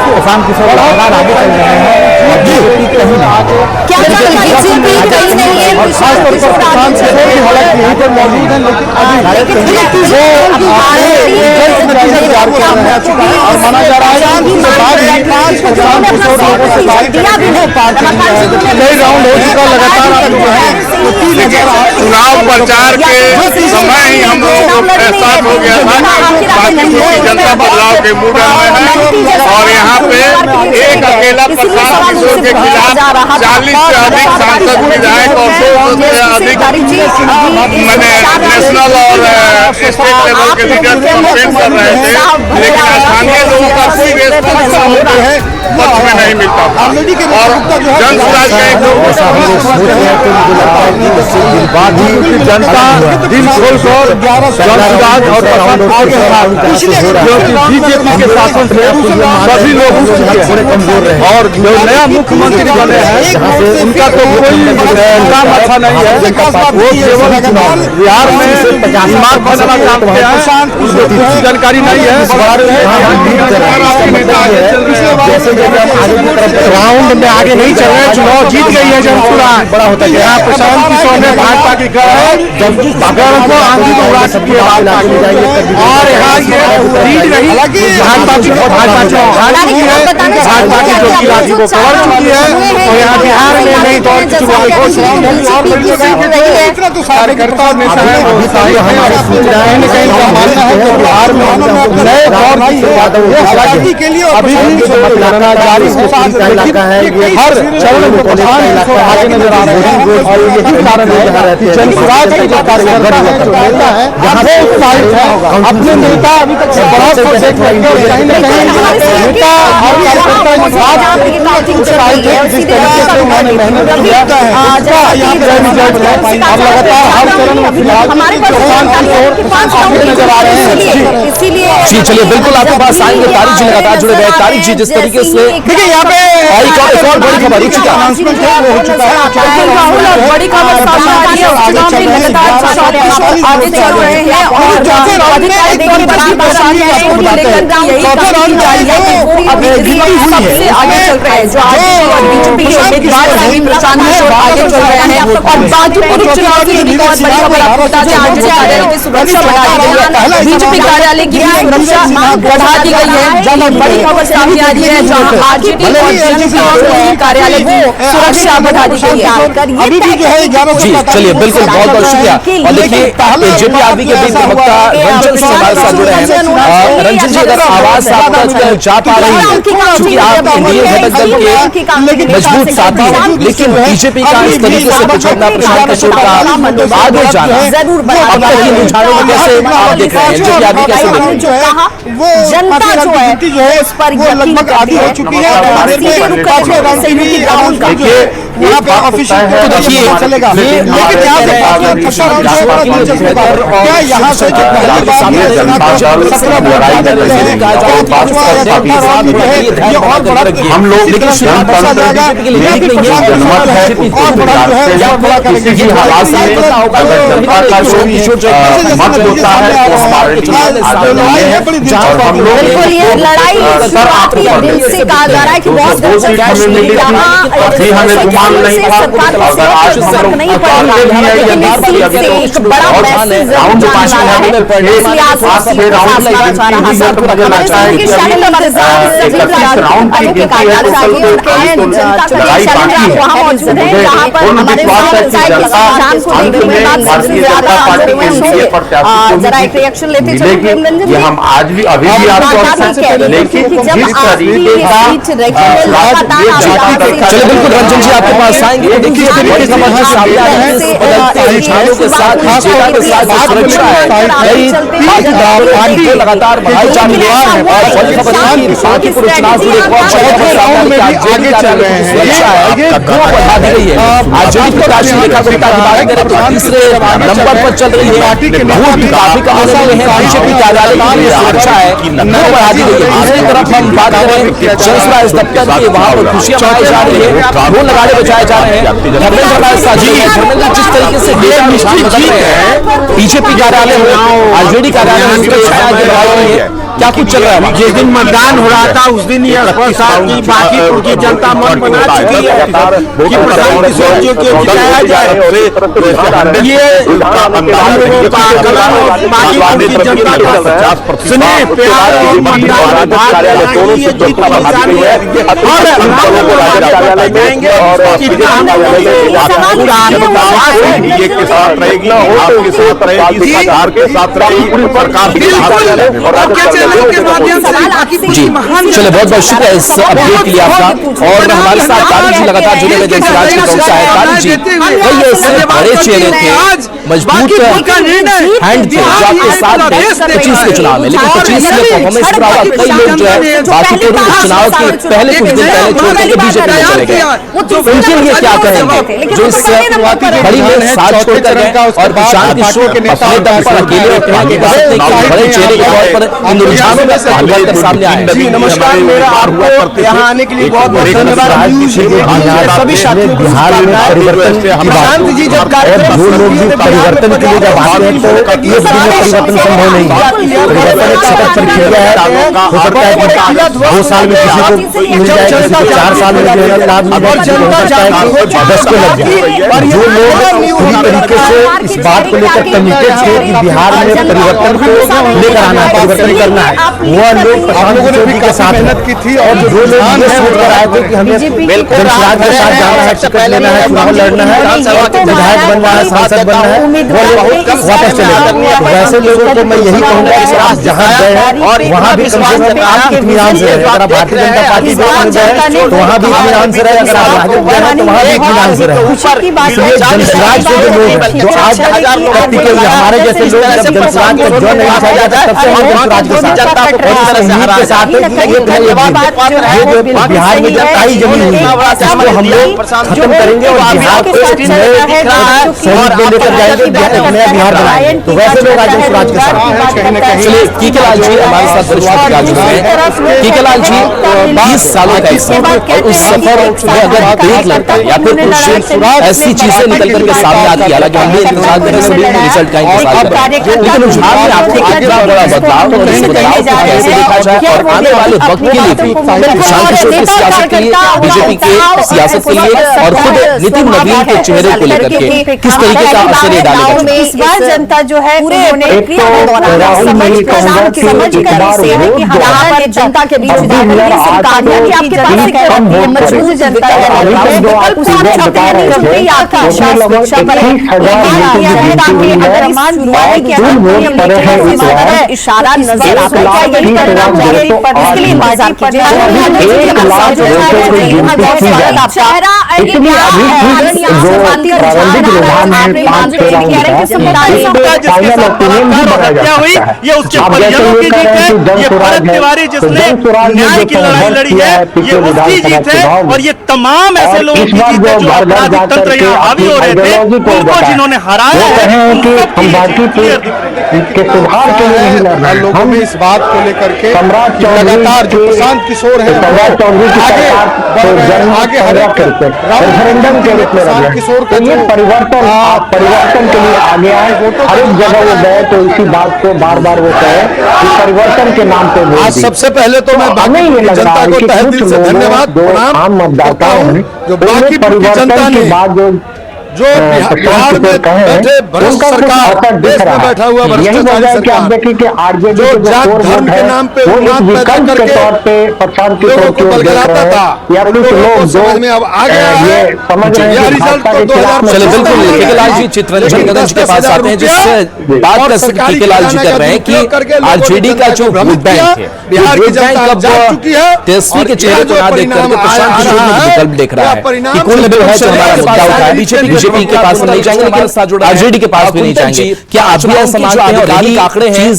प्रशांत किशोर लगातार आगे चल रहे हैं। खासतौर पर प्रशांत किशोर की हालत यहीं पर मौजूद है, लेकिन और माना जा रहा है कि प्रशांत किशोर लोगों से बात कई राउंड हो चुका लगातार चुनाव प्रचार के समय ही हम लोगों को एहसास हो गया था कि बाकी जनता बदलाव के मूड में है और यहाँ पे एक अकेला प्रशांत किशोर के खिलाफ 40 से अधिक सांसद विधायक और 200 से अधिक मैंने नेशनल और स्टेट लेवल के लीडर कंपेन कर रहे थे, लेकिन स्थानीय लोगों का कोई रेस्पॉन्स पक्ष में नहीं मिलता था और जनता जनता दिल खोलकर जनसुराज और बीजेपी के शासन से सभी लोग कमजोर रहे और जो नया मुख्यमंत्री बने हैं उनका तो कोई काम अच्छा नहीं है। वो केवल बिहार में 50 मार्क बनाना चाहते हैं, उसको कुछ जानकारी नहीं है। राउंड में आगे नहीं चल रहे, चुनाव जीत गई है जनसुराज बड़ा होता है। यहाँ प्रशांत किशोर ने भाजपा की को आंधी को उड़ा सकती है और यहाँ ये लीड रही भाजपा की भाजपा की जो की राशि को कवर चुकी है और यहाँ बिहार में नहीं दौड़ चुका कार्यकर्ता नेता है कहीं न कहीं का मानना है कि बिहार में नए दौर की के लिए अभी भी जारी है। हर चरण में प्रधान आगे नजर आ रहे हैं और यही कारण है जनसुराज के जो कार्यकर्ता है जहाँ से उत्साहित है अपने नेता अभी तक कहीं न कहीं नेता और कार्यकर्ता उत्साहित है जिस तरीके से उन्होंने मेहनत किया अब लगातार हर चरण में फिलहाल नजर आ रहे हैं। जी चलिए बिल्कुल आपके पास आएंगे। तारिक जी लगातार जुड़े गए। तारिक जी जिस तरीके से देखिए यहाँ पे एक और बड़ी खबर हो चुका है बड़ी खबर सामने आ रही है। चुनाव में लगातार आगे चल रहे हैं और सबसे आगे चल रहे हैं जो बीजेपी के उम्मीदवार प्रशांत किशोर आगे चल रहे हैं और बाजूपुर चुनाव की बहुत बड़ी खबर आपको बता दें आज कार्यालय की सुरक्षा बढ़ा दी गई है। बीजेपी कार्यालय की सुरक्षा बढ़ा दी गई है। बड़ी खबर सामने आ रही है जहाँ आरजेडी और कार्यालय की सुरक्षा बढ़ा दी गई है। अभी भी जो है 11 जी चलिए बिल्कुल बहुत बहुत शुक्रिया। और देखिए जेपी आदमी के बीच प्रवक्ता रंजन से हमारे साथ जुड़े हैं। रंजन जी अगर आवाज आप तक जा पा रही है क्योंकि आप एनडीए घटक दल के मजबूत साथी हैं, लेकिन बीजेपी का इस तरीके से पिछड़ना प्रशांत किशोर का आगे जाना अब तक की रुझानों में कैसे आप देख रहे हैं? जेपी आदमी कैसे देख रहे हैं? वो जनता जो है उस पर लगभग आधी हो चुकी है। तो देखिए चलेगा लेकिन क्या यहाँ से हम लोग लेकिन लड़ाई दिन से कहा जा रहा है कि बहुत नहीं जरा एक रिएक्शन लेते चलिए। हम आज भी अभी भी आपको लेकिन बिल्कुल रंजन जी आपके पास आएंगे। देखिए बड़ी समस्या सामने आ रही है बदलते रुझानों के साथ जेपी के साथ सुरक्षा है पार्टी को लगातार बढ़ाई जा रही है और बड़ी खबर है कि बांकीपुर चुनाव के एक और आगे चल रहे हैं सुरक्षा है वो बढ़ा दी गई है। आज प्रकाश रेखा को तीसरे नंबर पर चल रही है। वोट काफी कम होने लगे हैं। बीजेपी कार्यालय की सुरक्षा है वो बढ़ा दी गई है। दूसरी तरफ हम बात करें जनसुराज दफ्तर की, वहां पर खुशियां मनाई जा रही है, ढोल नगाड़े बजाए जा रहे हैं। धर्मेंद्र हमारे साथ धर्मेंद्र जिस तरीके से बीजेपी कार्यालय में आरजेडी कार्यालय में सुरक्षा बढ़ा रही है क्या कुछ चल रहा है? जिस दिन मतदान हो रहा था उस दिन ये स्पष्ट था कि बांकीपुर की जनता मन बना चुकी है कि प्रशांत किशोर जी को जिताया जाए। ये हम लोगों का आकलन और बांकीपुर की जनता का स्नेह प्यार और मतदान भाग ये जीत की निशानी है और के साथ रहेगी, आपके साथ रहेगी, सरकार के साथ रहेगी, पूरी सरकार के जी चलिए, बहुत बहुत शुक्रिया इस अपडेट के लिए आपका। और हमारे साथ काली जी लगातार जुड़े हुए जनसुराज के प्रवक्ता है। काली जी, वही ऐसे बड़े चेहरे थे, मजबूत हैंड थे जो आपके साथ थे 25 के चुनाव में, लेकिन 25 में परफॉर्मेंस पूरा हुआ। कई लोग जो है बांकीपुर चुनाव के पहले कुछ दिन पहले छोड़ करके बीजेपी में चले गए, उनके लिए क्या कहेंगे जो इस बड़ी में साथ छोड़ कर गए और प्रशांत किशोर के अपने दम पर अकेले और आगे बढ़ सकते हैं, बड़े चेहरे के तौर पर इन रुझानों में आगे कर सामने आए। जी नमस्कार, मेरा आपको यहाँ आने के लिए बहुत बहुत धन्यवाद। सभी साथियों को बिहार में परिवर्तन प्रशांत जी जब परिवर्तन के लिए जब आते हैं तो ये परिवर्तन संभव नहीं है। परिवर्तन एक सतत प्रक्रिया है। हो सकता है कि 2 साल में किसी को मिल जाए, किसी को 4 साल में जो है लाभ मिल जाए, हो सकता है कि 10 को लग जाए। जो लोग पूरी तरीके से इस बात को लेकर कमिटेड थे कि बिहार में परिवर्तन को लेकर आना है, परिवर्तन करना है, वह लोग प्रशांत किशोर जी के साथ मेहनत की थी। और जो लोग ये सोच कर आए थे कि हमें जनसुराज के साथ जाना है, टिकट लेना है, चुनाव लड़ना है, विधायक बनना है, सांसद बनना है, वो लोग वापस चले गए। तो वैसे लोगों को मैं यही कहूंगा कि आप जहाँ गए हैं और वहाँ भी कम से कम आप इत्मीनान से रहे। अगर आप भारतीय जनता पार्टी में गए तो वहाँ भी इत्मीनान से रहे, अगर आप राजद गए हैं तो वहाँ भी इत्मीनान से रहे। इसलिए जनसुराज के जो लोग हैं, जो आज हमारे जैसे लोग जब जनसुराज को जो नहीं उठाया जाता तब से हम जनसुराज के साथ के साथ ये जो बिहार में जो काई जमी हुई है इसको हम लोग खत्म करेंगे और बिहार को एक नए शहीद को लेकर जाएंगे, एक नया बिहार बनाएंगे। तो वैसे लोग आज जनसुराज के साथ। चलिए कीकेलाल जी हमारे साथ कीकेलाल जी 20 सालों का सफर और उस सफर में अगर ब्रेक लगता है या फिर कुछ ऐसी चीजें निकल करके सामने आती है, हालांकि हम भी इंतजार करें सभी रिजल्ट का इंतजार करें, लेकिन रुझान में आपको कितना बड़ा बदलाव और इस बदलाव को कैसे देखा जाए और आने वाले वक्त के लिए भी प्रशांत किशोर की सियासत के लिए, बीजेपी के सियासत के लिए और खुद नितिन नवीन के चेहरे को लेकर के किस तरीके का असर डालेगा? इस बार जनता जो है जनता के बीच मजबूत जनता इशारा नजर आता है, इसके लिए ये उसके परिजनों की जीत है, ये भरत तिवारी जिसने न्याय की लड़ाई लड़ी है ये उसकी जीत है और ये तमाम ऐसे लोगों की जीत है जो आपराधिक तंत्र यहाँ हावी हो रहे थे, उनको जिन्होंने हराया है। हम बांकीपुर के सुधार के लिए नहीं लड़ रहे, लोगों में इस बात को लेकर के लगातार जो प्रशांत किशोर है आगे रेफरेंडम के रूप में तो ये परिवर्तन के लिए आगे आए। हर एक जगह वो गए तो इसी बात को बार बार वो कहे कि परिवर्तन के नाम पे आज सबसे पहले तो मैं बाकी जनता को तहे दिल से धन्यवाद आम मतदाताओं हैं जो बाकी जनता ने बाद जो बिहार में बैठे भ्रष्ट सरकार, देश में बैठा हुआ भ्रष्टाचारी सरकार जो जात धर्म के नाम पे उन्माद पैदा करके लोगों को बलगलाता था, लोगों समझ में अब आ गया है यह रिजल्ट तो 2000। बिल्कुल कीकेलाल जी चित्रंजन गगन जी के पास आते हैं, जिससे बात कर सकते कीकेलाल जी कर रहे हैं कि आरजेडी का जो वोट बैंक है, बिहार की जनता अब जाग चुकी है, तेजस्वी के चेहरे को ना देख करके प्रशांत किशोर में विकल्प देख रहा है कि कौन लोग है जो हमारा मुद्दा उठाए। बीजेपी के पास नहीं जाएंगे, लेकिन आरजेडी के पास भी नहीं जाएंगे। क्या आप भी ऐसा मानते हैं? और आंकड़े हैं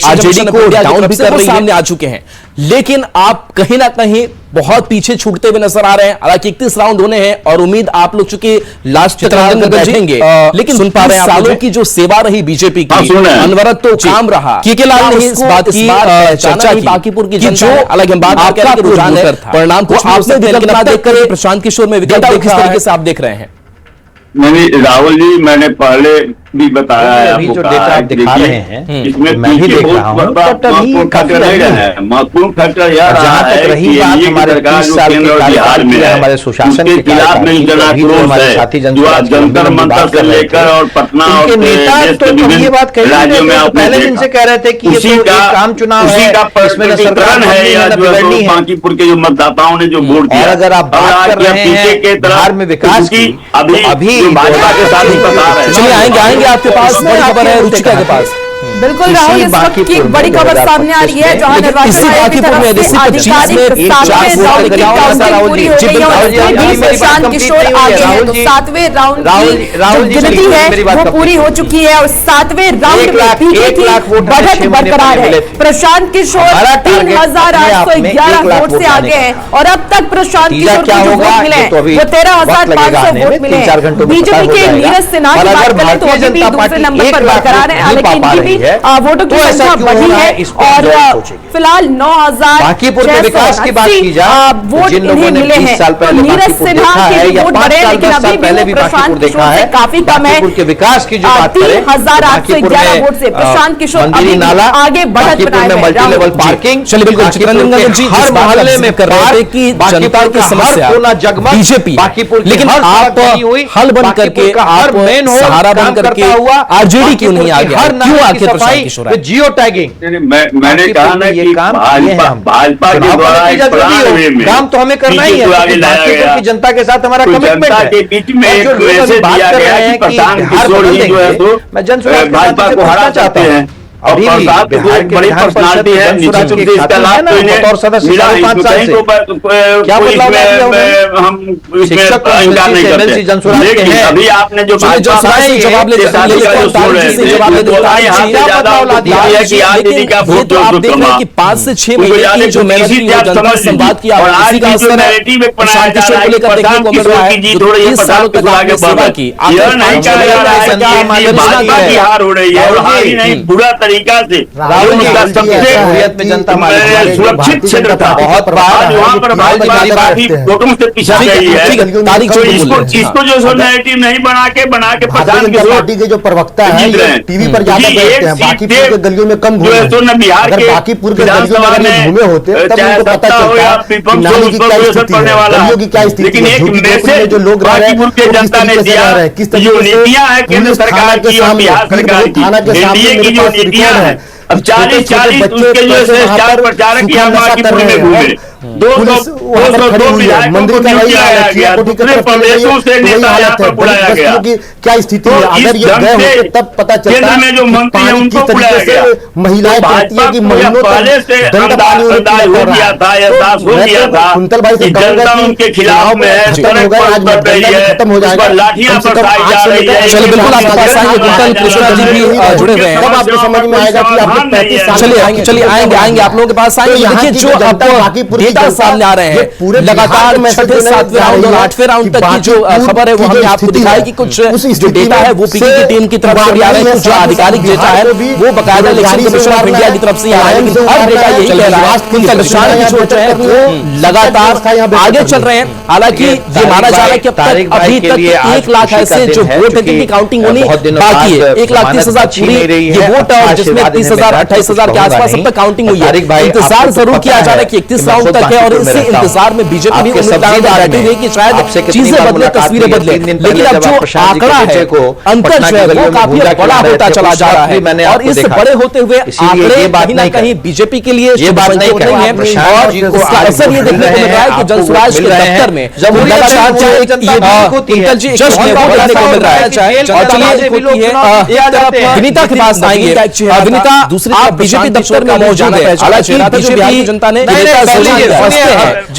आरजेडी को डाउन भी कर रही है, आ चुके हैं, लेकिन आप कहीं ना कहीं बहुत पीछे छूटते हुए नजर आ रहे हैं। हालांकि 31 राउंड होने हैं और उम्मीद आप लोग चूंकि लास्ट तक बैठेंगे, लेकिन सुन पा रहे हैं सालों की जो सेवा रही बीजेपी की, अनवरत तो काम रहा। कीकेलाल ने इस बात की चर्चा की बांकीपुर की जो अलग हम बात कर रहे हैं रुझान है, परिणाम कुछ आपने देख कर प्रशांत किशोर में विकल्प किस तरीके से आप देख रहे हैं? नहीं राहुल जी, मैंने पहले भी बताया है अभी आपको जो कहा डेटा है, आप दिखा देखिए, रहे हैं इसमें मैं भी पीछे देख रहा बहुत हूँ बड़ा तब तभी महत्वपूर्ण काफी फैक्टर नहीं नहीं रहा है। है। महत्वपूर्ण फैक्टर यह रहा जहाँ तक है रही कि बात एनडीए की हमारे सरकार 30 जो साल के केंद्र और कार्यकाल बिहार में की, है, हमारे सुशासन उसके के खिलाफ कार्यकाल में की, इतना अभी जो आक्रोश हमारे है साथी जो आज जनसुराज की जंतर लंबी मंतर बात से कर रहे लेकर थे, और पटना उनके और नेता देश तो के कभी ये विभिन्न बात कही नहीं राज्यों रहे में थे, तो आपने पहले दिन देखा। से कह रहे थे कि ये उसी तो का एक काम चुनाव उसी है, का इसमें न सरकार प्रकटीकरण है बननी या है न जो है बिगड़नी तो है। बांकीपुर के जो मतदाताओं ने जो वोट दिया। और अगर आप बात और कर आज रहे पीछे के हैं तरफ बिहार में विकास की, अभी तो अभी जो भाजपा के साथ ही बता रहे हैं। चलिए आएंगे आपके पास, बड़ी खबर है रुचिका के पास। बिल्कुल राहुल, इस वक्त की एक बड़ी खबर सामने आ रही है जहां निर्वाचन आयोग की तरफ से आधिकारिक 7वें राउंड की काउंटिंग पूरी हो गई है और इसमें भी प्रशांत किशोर आगे हैं। तो 7वें राउंड की जो गिनती है वो पूरी हो चुकी है और 7वें राउंड में बीजेपी की बढ़त बरकरार है। प्रशांत किशोर 3811 वोट से आगे हैं और अब तक प्रशांत किशोर को जो वोट मिले हैं वो 13,500 वोट मिले हैं। बीजेपी के नीरज सिन्हा की बात करें तो अभी भी दूसरे नंबर पर बरकरार है, हालांकि इनकी भी वोटों की संख्या बढ़ी है और फिलहाल 9,680 वोट इन्हें मिले हैं। नीरज सिन्हा के भी वोट बढ़े लेकिन अभी भी वो प्रशांत किशोर से काफी कम है। 3,811 वोट से प्रशांत किशोर अभी आगे बढ़त बनाए मल्टीलेवल पार्किंग। चलिए बिल्कुल चित्ररंजन जी हर मोहल्ले में कर रहे थे कि जनता की समस्या बीजेपी, लेकिन आप हल बन करके आप सहारा बन करके आरजेडी क्यों नहीं आ गया, क्यों आखिर प्रशांत किशोर आए? जियो टैगिंग मैंने कहा ना कि भाजपा के द्वारा एक प्लान वे में काम तो हमें करना ही है, बाकी जनता के साथ हमारा कमिटमेंट है। के बीच में एक मैसेज दिया गया कि प्रशांत किशोर ही जो है तो मैं जनसुराज भाजपा को हरा चाहते हैं। अभी भी एक बड़ी पर्सनालिटी है, निश्चित रूप से इसका लाभ तो इन्हें मिला ही। क्या बदलाव हम शिक्षक इंकार नहीं करते, लेकिन अभी आपने जो जवाब ले कि आज दीदी का वोट जो कमा कि 5 से 6 महीने की जो जनता संवाद की और आज की जो नैरेटिव एक बनाया जा रहा है कि प्रशांत किशोर की जीत हो रही है, 50 तक आगे बढ़ रही है। यह नहीं कहा जा रहा है कि भाजपा की हार हो रही है, और हार ही नहीं पूरा तरीका से राहुल जी का सबसे में जनता सुरक्षित क्षेत्र था। बहुत आज वहाँ पर भाजपा काफी वोटों से पिछड़ गई है। तो इसको जो नैरेटिव नहीं बना के प्रशांत किशोर पार्टी के जो प्रवक्ता है ये टीवी पर ज्यादा बैठते हैं, बाकीपुर के गलियों में कम घूमे। अगर बाकीपुर के गलियों में घूमे होते तब उनको पता चलता कि नाली की क्या स्थिति है, गलियों की क्या स्थिति है, झुग्गी में जो लोग रह रहे हैं के जनता ने दिया है, किस जो तरीके नीतियां है केंद्र सरकार की और बिहार सरकार की, थाना के सामने एनडीए की जो नीतियां है। अब 40 उसके जो स्टार प्रचारक यहाँ बांकीपुर में घूमे, 202 विधायकों को नियुक्त किया गया, दूसरे प्रदेशों से नेता यहाँ पर बुलाया गया। क्या स्थिति है, अगर ये गए होते तब पता चलता केंद्र में जो मंत्री हैं उनको बुलाया गया। महिलाएं कहती है कि महीनों पहले से अंदाज हो गया था, एहसास हो गया था कि जनता उनके खिलाफ में है, सड़क पर उतर रही है, उस पर लाठियां बरसाई जा रही है। चलिए बिल्कुल आपके पास आएंगे, कुंतल कृष्णा जी भी जुड़े हुए हैं, तब आपको समझ में आएगा कि आपको 35 साल चलिए आएंगे आप लोगों के पास आएंगे। देखिए जो आपको डेटा सामने आ रहे हैं लगातार 6ठे 7वें राउंड और 8वें राउंड तक की जो खबर है वो हमने आपको दिखाई कि कुछ जो डेटा है वो पीके की टीम की तरफ से भी आ रहे हैं, कुछ जो आधिकारिक डेटा है वो बकायदा इलेक्शन कमीशन ऑफ इंडिया की तरफ से आ रहा है, लेकिन हर डेटा यही कह रहा है कि प्रशांत किशोर जो है वो लगातार आगे चल रहे हैं। हालांकि ये माना जा रहा है कि अभी तक 1 लाख ऐसे जो वोट है जिनकी काउंटिंग होनी बाकी है, 1,30,000 पूरी ये वोट है और जिसमें 30,000 28,000 के आसपास अब तक काउंटिंग हुई है। इंतजार जरूर किया जा रहा है कि 31 राउंड तक है और इसी इंतजार में बीजेपी भी उम्मीदवारों को बैठी हुई कि शायद चीजें बदले, तस्वीरें बदले, लेकिन अब जो आंकड़ा है अंतर जो है वो काफी बड़ा होता चला जा रहा है और इस बड़े होते हुए आंकड़े कहीं ना कहीं बीजेपी के लिए ये बात नहीं है और इसका असर ये देखने को मिल रहा है कि जनसुराज के दफ्तर में जब विनीता के पास आएंगे, विनीता दूसरी तरफ बीजेपी दफ्तर में मौजूद है, हालांकि बीजेपी जनता ने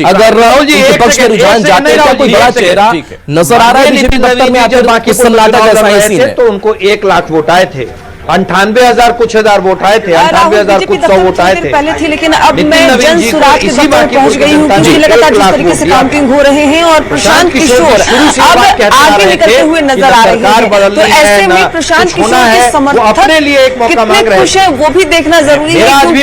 अगर राहुल जी विपक्ष के रुझान जाते हैं तो कोई बड़ा चेहरा नजर आ रहा है बीजेपी दफ्तर में आकर बाकी सन्नाटा जैसा है, तो उनको 1 लाख वोट आए थे 98,000 कुछ हजार वोट आए थे, 98,000 कुछ 100 वोट आए थे पहले थी, लेकिन अब मैं जन सुराग के दफ्तर में पहुंच गई हूँ, क्योंकि लगातार जिस तरीके से काउंटिंग हो रहे हैं और प्रशांत किशोर अब आगे निकलते हुए नजर आ रहे हैं, तो ऐसे में प्रशांत किशोर के समर्थक कितने खुश है वो भी देखना जरूरी है, क्योंकि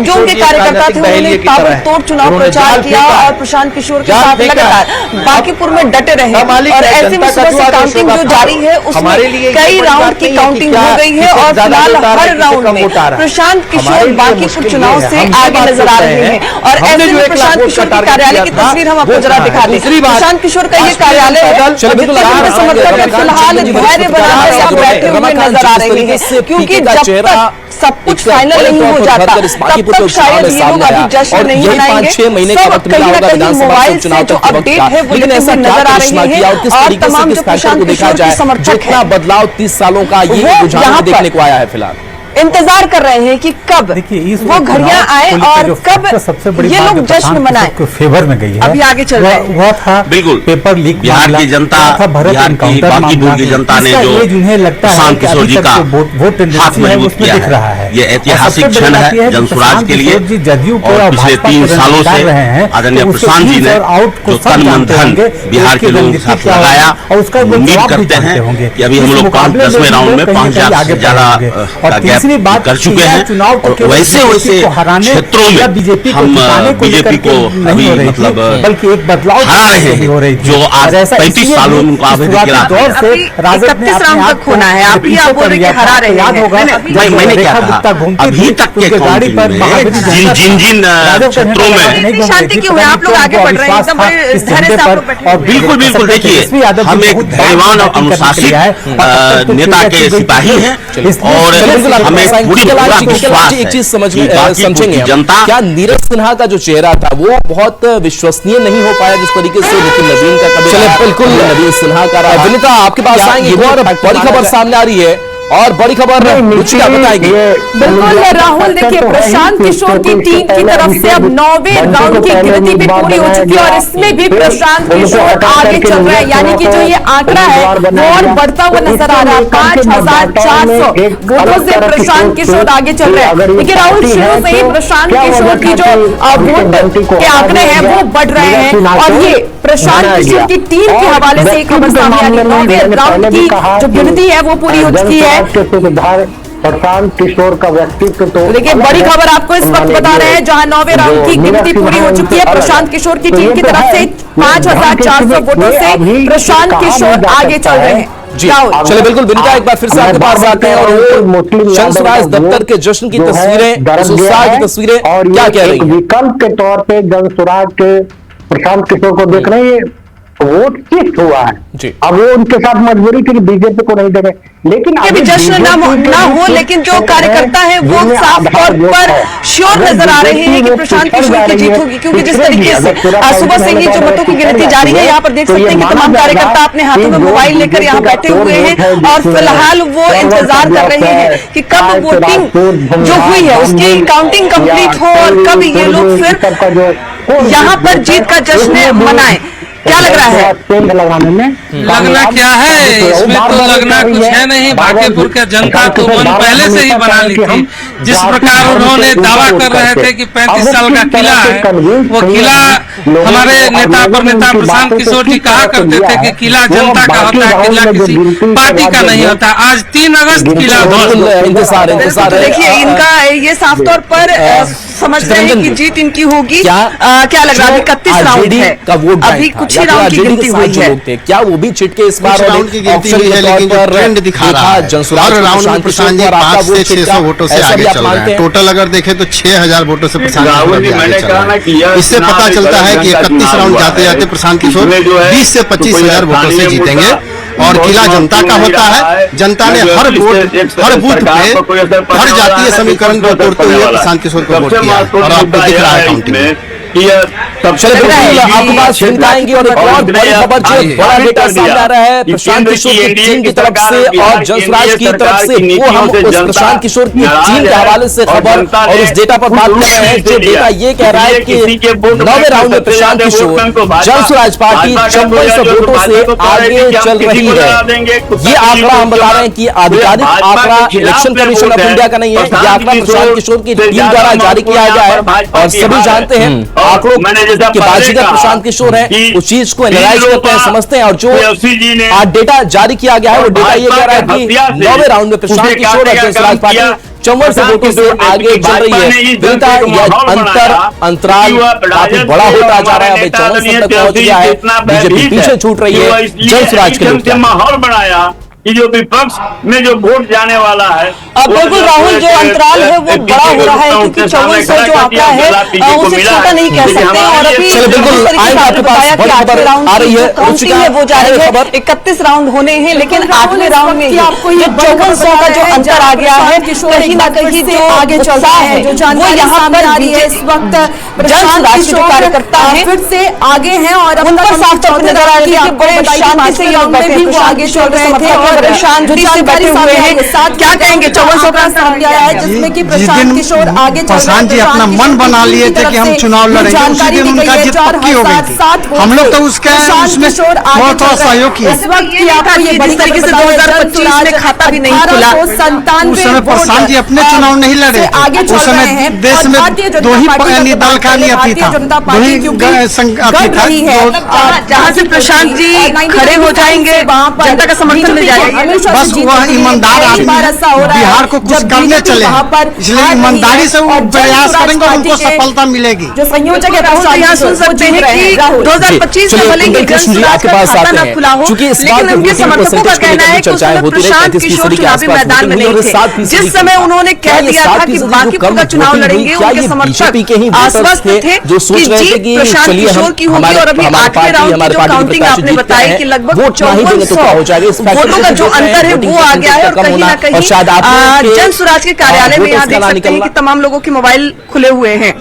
जो उनके कार्यकर्ता थे उन्होंने ताबड़तोड़ चुनाव प्रचार किया और प्रशांत किशोर के साथ लगातार बांकीपुर में डटे रहे, और ऐसे में सुबह से काउंटिंग जो जारी है उसमें कई राउंड की काउंटिंग हो गई है और फिलहाल हर राउंड में प्रशांत किशोर बांकीपुर चुनाव से आगे नजर आ रहे हैं। और ऐसे में प्रशांत किशोर के कार्यालय की तस्वीर हम आपको जरा दिखा दें। प्रशांत किशोर का ये कार्यालय है, समर्थक फिलहाल धैर्य बनाकर यहाँ बैठे हुए नजर आ रहे हैं, क्योंकि जब तक सब कुछ फाइनल नहीं हो जाता तब तक शायद ये लोग अभी जश्न नहीं मनाएंगे। सब कहीं ना कहीं मोबाइल से जो अपडेट है वो लेते हुए नजर आ रहे हैं, और तमाम जो प्रशांत किशोर के समर्थक हैं बदलाव 30 सालों का ये रुझान देखने को आया है, फिलहाल इंतजार कर रहे हैं कि कब वो घड़ियां आए और कब ये लोग जश्न मनाएं। फेवर में गई है, अभी आगे चल रहे हैं। वो था बिल्कुल पेपर लीक, बिहार की जनता, बिहार की बांकीपुर की जनता ने जो प्रशांत किशोर जी का हाथ मजबूत किया है, ये ऐतिहासिक क्षण है जनसुराज के लिए। और पिछले 3 सालों से आदरणीय प्रशांत जी ने जो तन मन धन बिहार के लोगों के साथ लगाया, उम्मीद करते हैं कि अभी हम लोग 10वें राउंड में 5,000 से ज्यादा कर चुके हैं, और वैसे वैसे क्षेत्रों में हम बीजेपी को अभी मतलब हरा रहे हैं, जो आज 35 सालों में अभी 31 राउंड तक होना है। अभी आप बोल रहे हैं हरा रहे हैं, मैंने क्या कहा, अभी तक के काउंटिंग में जिन क्षेत्रों में शांति क्यों है, आप लोग आगे बढ़ रहे हैं एकदम बड़े धैर्य से आप बैठे। बिल्कुल बिल्कुल, देखिए हम एक धैर्यवान और अनुशासित नेता के सिपाही हैं, और एक चीज समझेंगे जनता, क्या नीरज सिन्हा का जो चेहरा था वो बहुत विश्वसनीय नहीं हो पाया जिस तरीके से नितिन नवीन का कभी? चलिए बिल्कुल नवीन सिन्हा का रहा। विनीता आपके पास आएंगे, और बड़ी खबर सामने आ रही है, और बड़ी खबर रुचिका बताएंगे। बिल्कुल राहुल, देखिए प्रशांत किशोर की टीम की तरफ से अब 9वें राउंड की गिनती भी पूरी हो चुकी है, और इसमें भी प्रशांत किशोर आगे चल रहे हैं, यानी कि जो ये आंकड़ा है वो और बढ़ता हुआ नजर आ रहा है। 5,400 वोटों से प्रशांत किशोर आगे चल रहे हैं। देखिए राहुल, शुरू से ही प्रशांत किशोर की जो वोट के आंकड़े हैं वो बढ़ रहे हैं, और ये प्रशांत किशोर की टीम के हवाले से एक खबर सामने आ रही है। 9वें राउंड की जो गिनती है वो पूरी हो चुकी है। प्रशांत किशोर का व्यक्तित्व तो देखिए बड़ी खबर आपको इस वक्त बता रहे हैं, जहां 9वें राउंड की गिनती पूरी हो चुकी है। प्रशांत किशोर की टीम की तरफ से 5,400 वोटों से प्रशांत किशोर आगे चल रहे हैं। जी चलिए बिल्कुल, विनीता एक बार फिर से आपके पास आते हैं, और जनसुराज दफ्तर के जश्न की तस्वीरें, उस उत्साह की तस्वीरें क्या कह रही हैं? विकल्प के तौर पे जनसुराज के प्रशांत किशोर को देख रहे हैं, वोट शिफ्ट हुआ है जी। अब वो उनके साथ मजबूरी थी बीजेपी को नहीं देंगे, लेकिन अभी जश्न ना हो, लेकिन जो कार्यकर्ता है वो साफ तौर पर श्योर नजर आ रहे हैं कि प्रशांत किशोर की जीत होगी, क्योंकि जिस तरीके से सुबह से ही जो मतों की गिनती जारी है, यहाँ पर देख सकते हैं कि तमाम कार्यकर्ता अपने हाथों में मोबाइल लेकर यहाँ बैठे हुए हैं, और फिलहाल वो इंतजार कर रहे हैं कि कब वोटिंग जो हुई है उसकी काउंटिंग कंप्लीट हो, और कब ये लोग फिर यहाँ पर जीत का जश्न मनाएं। क्या लग रहा है? लगाने में लगना क्या है, इसमें तो लगना कुछ है नहीं। बांकीपुर के जनता तो मन पहले से ही बना ली थी। जिस प्रकार उन्होंने दावा कर रहे थे कि 35 साल का किला है, वो किला हमारे नेता प्रशांत किशोर जी कहा करते थे कि किला जनता का होता है, किला किसी पार्टी का नहीं होता। आज 3 अगस्त किला इंतजार देखिए, इनका ये साफ तौर पर समझ रहे हैं कि जीत इनकी होगी। क्या लग रहा है? 31 राउंड है, अभी कुछ ही राउंड की गिनती हुई है। क्या वो भी चिटके इस बार राउंड की गिनती हुई है, लेकिन जो ट्रेंड दिखा रहा है हर राउंड में प्रशांत जी 500 से 600 वोटों से आगे चल रहे हैं। टोटल अगर देखें तो 6,000 वोटों से प्रशांत किशोर आगे चल रहे हैं। इससे पता चलता है कि 31 राउंड जाते जाते प्रशांत किशोर 20 से 25,000 वोटों से जीतेंगे, और किला जनता का होता है। जनता ने हर बूथ पे हर जातीय समीकरण को तोड़ते हुए प्रशांत किशोर को वोट किया, और आपको दिख रहा है काउंटिंग में। चलिए बिल्कुल आपके पास फिल्म आएंगी और एक और बड़ी खबर जो बड़ा डेटा सामने आ रहा है प्रशांत किशोर की टीम की तरफ से और जसराज की तरफ से, वो हम उस प्रशांत किशोर की टीम के हवाले से खबर और उस डेटा पर बात कर रहे हैं। जो डेटा ये कह रहा है कि 9वें राउंड में प्रशांत किशोर जनसुराज पार्टी 5400 वोटों से आगे चल रही है। ये आंकड़ा हम बता रहे हैं कि आधिकारिक आंकड़ा इलेक्शन कमीशन ऑफ इंडिया का नहीं है, ये आंकड़ा प्रशांत किशोर की टीम द्वारा जारी किया गया है और सभी जानते हैं आंकड़ों के बाजीगर प्रशांत किशोर है, उस चीज को एनालाइज करते हैं, समझते हैं। और जो आज डेटा जारी किया गया है वो डेटा ये कह रहा है कि 9वें राउंड में प्रशांत किशोर और जनसुराज पार्टी 5400 वोटों से आगे चल रही है। बेटा यह अंतराल काफी बड़ा होता जा रहा है, अभी 5400 तक पहुंच गया है, बीजेपी पीछे छूट रही है जनसुराज के लिए। माहौल बनाया कि जो विपक्ष में जो वोट जाने वाला है, अब बिल्कुल राहुल जो अंतराल है वो बड़ा हो रहा है क्योंकि 5400 जो आंकड़ा है उसे छोटा नहीं कह सकते। और अभी बताया कि 8वें राउंड की काउंटिंग है वो जारी है, 31 राउंड होने हैं, लेकिन 8वें राउंड में आपको ये 5400 का जो अंतर आ गया है कहीं ना कहीं जो आगे चल रहा है वो यहाँ पर आ रही है। इस वक्त जनसुराज के कार्यकर्ता है फिर से आगे हैं और उन पर साफ तौर पर नजर आ रही है कि बड़े शांति से वो आगे चल रहे थे और शांति से बैठे हुए हैं। क्या कहेंगे 5400 का सामने आया है जिसमें कि प्रशांत किशोर आगे चल रहे हैं। प्रशांत जी अपना मन बना लिए थे कि हम चुनाव लड़ेंगे, उसी दिन उनका जीत पक्की हो गई थी। हम लोग तो उसके उसमें बहुत सहयोग किया। इस वक्त की आपको ये बड़ी तरीके से 2025 में खाता भी नहीं खुला, उस समय प्रशांत जी अपने चुनाव नहीं लड़े, उस समय देश में 2 ही दल का नियति था, 2 ही जहाँ से प्रशांत जी खड़े हो जाएंगे जनता का समर्थन मिल जाएगा। बस वह ईमानदार आदमी बिहार को कुछ करने चले, इसलिए ईमानदारी से वो प्रयास करेंगे और उनको सफलता मिलेगी। जो संयोजक है यहाँ सुन सकते हैं कि 2025 में भले ही जनसुराज का खाता न खुला हो, लेकिन उनके समर्थकों का कहना है कि उस समय प्रशांत किशोर चुनावी मैदान में नहीं थे। जिस समय उन्होंने कह दिया था कि बांकीपुर का चुनाव लड़ेंगे, उनके समर्थक आश्वस्त थे कि जीत प्रशांत किशोर की होगी। और अभी 8वें राउंड की जो काउंटिंग आपने बताई कि लगभग 5400 वोटों का जो अंतर है वो आ गया है और कहीं ना कहीं जनसुराज के कार्यालय में यहाँ देख सकते हैं कि तमाम लोगों के मोबाइल खुले हुए हैं।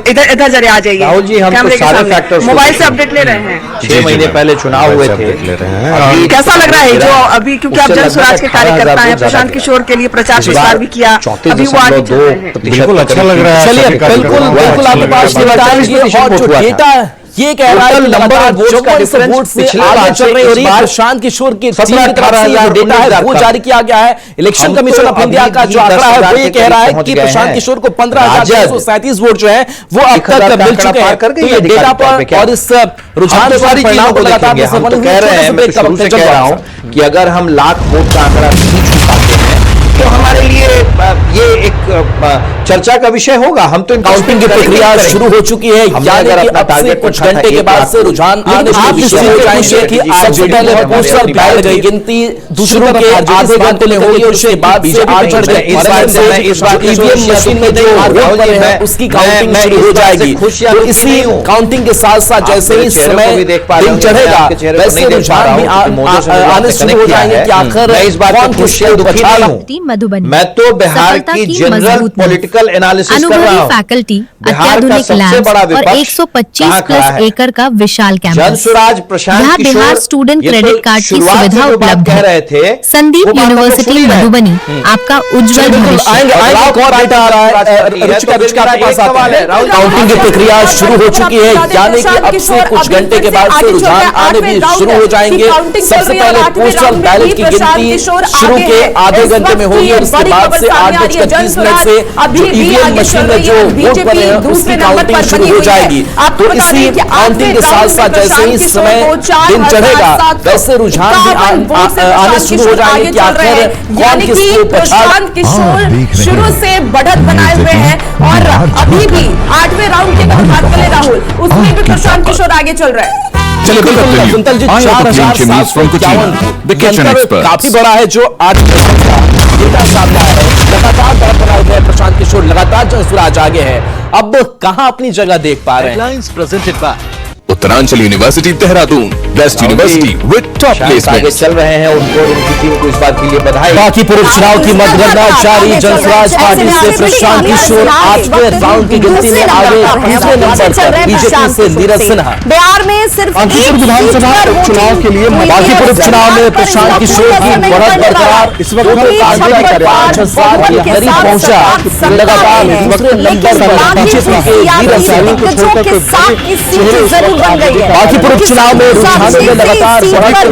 इधर जरिए आ जाइए राहुल जी, हम तो सारे फैक्टर्स मोबाइल से अपडेट ले रहे हैं। 6 महीने पहले चुनाव हुए थे, कैसा लग रहा है जो अभी, क्योंकि आप जनसुराज के कार्यकर्ता हैं, प्रशांत किशोर के लिए प्रचार प्रसार भी किया, अभी वो आगे चल रहे हैं। बिल्कुल अच्छा लग रहा है। चलिए बिल्कुल आपके पास और जो डेटा ये कह रहा है लगातार वोट का डिफरेंस से आगे चल रही है। और प्रशांत किशोर की टीम की तरफ से ये डेटा है वो जारी किया गया है। इलेक्शन कमीशन ऑफ इंडिया का जो आंकड़ा है वो ये कह रहा है कि प्रशांत किशोर को 15,237 वोट जो है वो अब तक मिल चुके हैं। तो ये डेटा पर और इस रुझान सारी चीजों को देखेंगे। हम तो कह रहे हैं, मैं कह रहा हूं कि अगर हम लाख वोट का आंकड़ा नहीं छू पाते हैं तो हमारे लिए ये एक चर्चा का विषय होगा। हम तो काउंटिंग की प्रक्रिया शुरू हो चुकी है, यानी कि अब से कुछ घंटे के बाद से रुझान आने शुरू हो जाएंगे कि आज पहले पोस्टल बैलेट की गिनती दूसरों के आधे घंटे में होगी और उसके बाद से बढ़ गए। इस बार ईवीएम मशीन में जो वोट पड़े हैं उसकी काउंटिंग शुरू हो जाएगी। तो इसी काउंटिंग के साथ साथ जैसे ही समय दिन चढ़ेगा वैसे रुझान भी आने शुरू हो जाएंगे कि आखिर इस बात में खुश या दुखी नहीं हूं। मैं तो बिहार की जनरल पॉलिटिकल एनालिसिस कर रहा हूं। फैकल्टी, बिहार का सबसे बड़ा और 125 प्लस एकड़ का विशाल कैंपस। जनसुराज प्रशांत यहाँ किशोर बिहार स्टूडेंट क्रेडिट कार्ड की सुविधा उपलब्ध कह रहे थे। है। संदीप यूनिवर्सिटी मधुबनी आपका उज्जवल भविष्य। काउंटिंग की प्रक्रिया शुरू हो चुकी है, यानी कि अब से कुछ घंटे के बाद से रुझान आने भी शुरू हो जाएंगे। सबसे पहले पोस्टल बैलेट की गिनती शुरू के आधे घंटे में होगी और उसके बाद से 8:30 से जो ईवीएम मशीन में जो वोट पड़े हैं उसकी काउंटिंग शुरू हो जाएगी। तो इसी काउंटिंग के साथ साथ जैसे ही समय दिन चढ़ेगा वैसे रुझान भी आने शुरू हो जाएंगे कि आखिर कौन किसको प्रशांत किशोर शुरू से बढ़त बनाए हुए हैं और अभी भी 8वें राउंड की बात करें राहुल, उसमें भी प्रशांत किशोर आगे चल रहा है। चलिए बिल्कुल कुंतल जी 4,751 काफी बड़ा है जो 8 डेटा सामने आया है। लगातार बढ़त बनाए हुए प्रशांत किशोर, लगातार जनसुराज आगे है। अब कहां अपनी जगह देख पा रहे हैं। Presented by Uttaranchal university Dehradun, best university with top आगे प्लेसमेंट। चल रहे हैं उनको और उनकी टीम को इस बात के लिए बधाई। बांकीपुर उपचुनाव की मतगणना जारी, जनसुराज पार्टी से प्रशांत किशोर 8वें राउंड की गिनती में आगे, तीसरे नंबर पर बीजेपी से नीरज सिन्हा। बिहार में सिर्फ बांकीपुर विधानसभा उपचुनाव के लिए बांकीपुर उपचुनाव में प्रशांत किशोर की बढ़त बरकरार, इस वक्त 5,000 के करीब पहुंचा, लगातार दूसरे नंबर पर बीजेपी के नीरज सिन्हा। जरूर बन गई है। बांकीपुर उपचुनाव में रुझानों में लगातार बढ़त